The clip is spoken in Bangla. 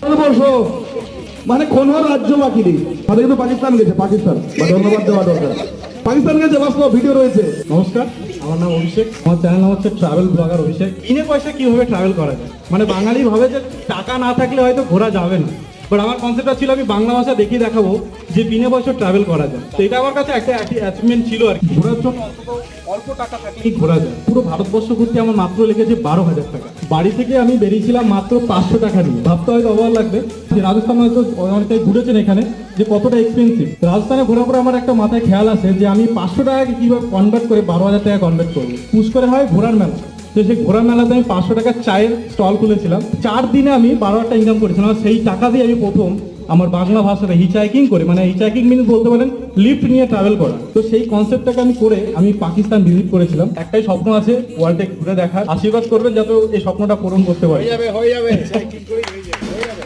ভারতবর্ষ মানে কোন রাজ্য বাকি নেই, তাদের কিন্তু পাকিস্তান গেছে, পাকিস্তান ধন্যবাদ দেওয়া দরকার। পাকিস্তান গেছে, বাস্তব ভিডিও রয়েছে। নমস্কার, আমার নাম অভিষেক, আমার চ্যানেল নাম হচ্ছে ট্রাভেল ব্লগার অভিষেক। বিনে পয়সা কিভাবে ট্রাভেল করা যায়, মানে বাঙালি ভাবে যে টাকা না থাকলে হয়তো ঘোরা যাবে না, বাট আমার কনসেপ্টটা ছিল আমি বাংলা ভাষা দেখিয়ে দেখাবো যে বিনে পয়সা ট্রাভেল করা যায়। তো এটা আমার কাছে একটা অ্যাচিভমেন্ট ছিল আর কি। ঘোরার জন্য অল্প টাকা থাকলেই ঘোরা যায়। পুরো ভারতবর্ষ ঘুরতে আমার মাত্র লেগেছে 12,000 টাকা। বাড়ি থেকে আমি বেরিয়েছিলাম মাত্র 500 টাকা নিয়ে। ভাবতে হয়তো অবাক লাগবে যে রাজস্থান হয়তো অনেকটাই ঘুরেছেন এখানে, যে কতটা এক্সপেন্সিভ। রাজস্থানে ঘোরার পরে আমার একটা মাথায় খেয়াল আসে যে আমি 500 টাকাকে কিভাবে কনভার্ট করে 12,000 টাকা কনভার্ট করবো। পুষ্করে হয় ঘোরার মেলা, তো সেই ঘোরার মেলাতে আমি 500 টাকার চায়ের স্টল খুলেছিলাম। 4 দিনে আমি 12,000 টাকা ইনকাম করেছিলাম। আর সেই টাকা দিয়ে আমি প্রথম আমার বাংলা ভাষাটা হিচাইকিং করে, মানে হিচাইকিং মিনস বলতে পারেন লিফট নিয়ে ট্রাভেল করা। তো সেই কনসেপ্টটাকে আমি করে আমি পাকিস্তান ভিজিট করেছিলাম। একটাই স্বপ্ন আছে, ওয়ার্ল্ডে ঘুরে দেখার। আশীর্বাদ করবেন যাতে এই স্বপ্নটা পূরণ করতে পারি। হয়ে যাবে